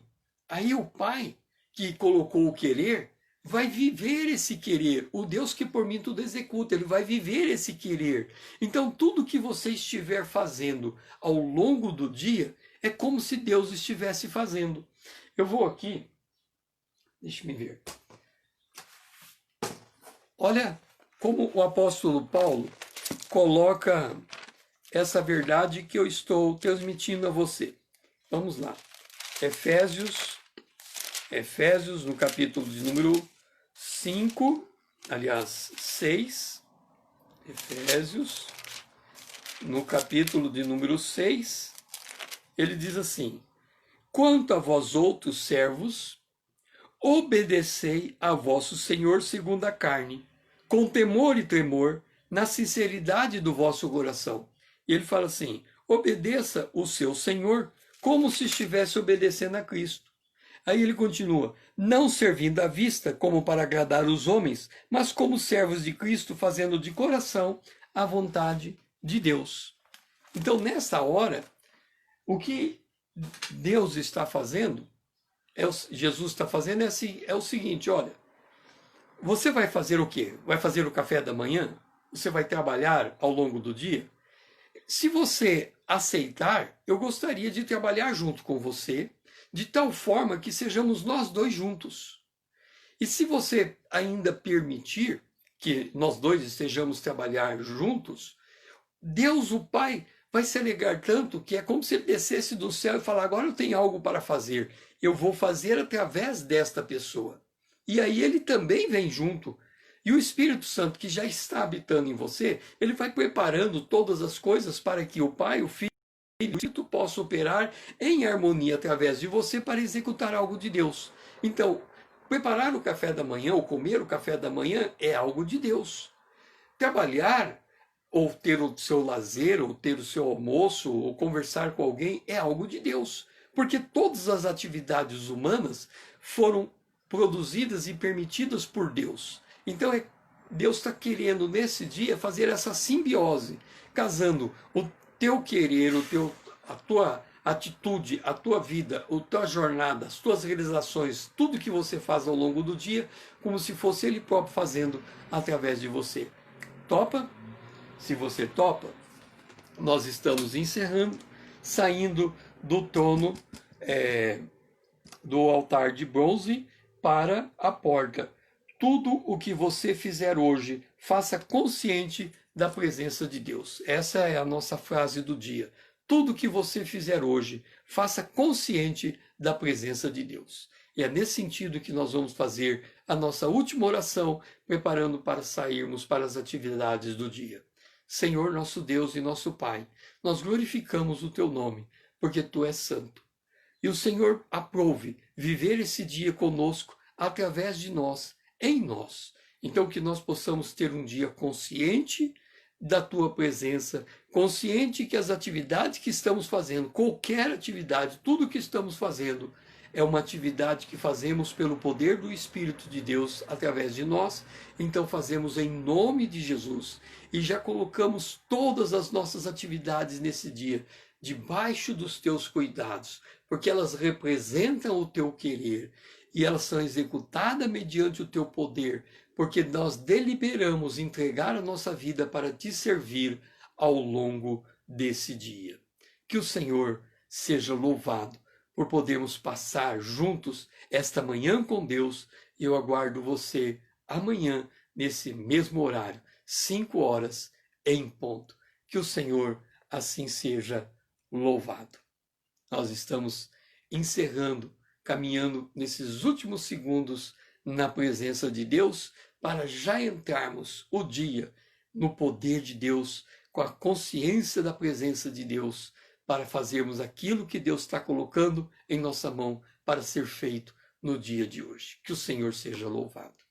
Aí o pai que colocou o querer vai viver esse querer. O Deus que por mim tudo executa, ele vai viver esse querer. Então tudo que você estiver fazendo ao longo do dia é como se Deus estivesse fazendo. Eu vou aqui, deixa me ver. Olha como o apóstolo Paulo coloca essa verdade que eu estou transmitindo a você. Vamos lá. Efésios, no capítulo de número 5, aliás, 6. Efésios, no capítulo de número 6, ele diz assim: quanto a vós outros servos, obedecei a vosso Senhor segundo a carne, com temor e tremor, na sinceridade do vosso coração. E ele fala assim: obedeça o seu Senhor como se estivesse obedecendo a Cristo. Aí ele continua: não servindo à vista como para agradar os homens, mas como servos de Cristo, fazendo de coração a vontade de Deus. Então, nessa hora, o que Deus está fazendo, Jesus está fazendo é o seguinte: olha, você vai fazer o quê? Vai fazer o café da manhã? Você vai trabalhar ao longo do dia? Se você aceitar, eu gostaria de trabalhar junto com você, de tal forma que sejamos nós dois juntos. E se você ainda permitir que nós dois estejamos trabalhar juntos, Deus, o Pai, vai se alegar tanto que é como se ele descesse do céu e falar: agora eu tenho algo para fazer, eu vou fazer através desta pessoa. E aí ele também vem junto. E o Espírito Santo, que já está habitando em você, ele vai preparando todas as coisas para que o Pai, o Filho e o Espírito possam operar em harmonia através de você para executar algo de Deus. Então, preparar o café da manhã ou comer o café da manhã é algo de Deus. Trabalhar ou ter o seu lazer, ou ter o seu almoço, ou conversar com alguém é algo de Deus. Porque todas as atividades humanas foram produzidas e permitidas por Deus. Então, Deus está querendo, nesse dia, fazer essa simbiose, casando o teu querer, a tua atitude, a tua vida, a tua jornada, as tuas realizações, tudo que você faz ao longo do dia, como se fosse Ele próprio fazendo através de você. Topa? Se você topa, nós estamos encerrando, saindo do trono do altar de bronze para a porta. Tudo o que você fizer hoje, faça consciente da presença de Deus. Essa é a nossa frase do dia. Tudo que você fizer hoje, faça consciente da presença de Deus. E é nesse sentido que nós vamos fazer a nossa última oração, preparando para sairmos para as atividades do dia. Senhor, nosso Deus e nosso Pai, nós glorificamos o teu nome, porque tu és santo. E o Senhor aprove viver esse dia conosco, através de nós, em nós. Então, que nós possamos ter um dia consciente da tua presença, consciente que as atividades que estamos fazendo, qualquer atividade, tudo que estamos fazendo, é uma atividade que fazemos pelo poder do Espírito de Deus através de nós. Então fazemos em nome de Jesus e já colocamos todas as nossas atividades nesse dia debaixo dos teus cuidados, porque elas representam o teu querer e elas são executadas mediante o teu poder, porque nós deliberamos entregar a nossa vida para te servir ao longo desse dia. Que o Senhor seja louvado por podermos passar juntos esta manhã com Deus, e eu aguardo você amanhã, nesse mesmo horário, 5 horas em ponto. Que o Senhor assim seja louvado. Nós estamos encerrando caminhando nesses últimos segundos na presença de Deus, para já entrarmos o dia no poder de Deus, com a consciência da presença de Deus, para fazermos aquilo que Deus está colocando em nossa mão para ser feito no dia de hoje. Que o Senhor seja louvado.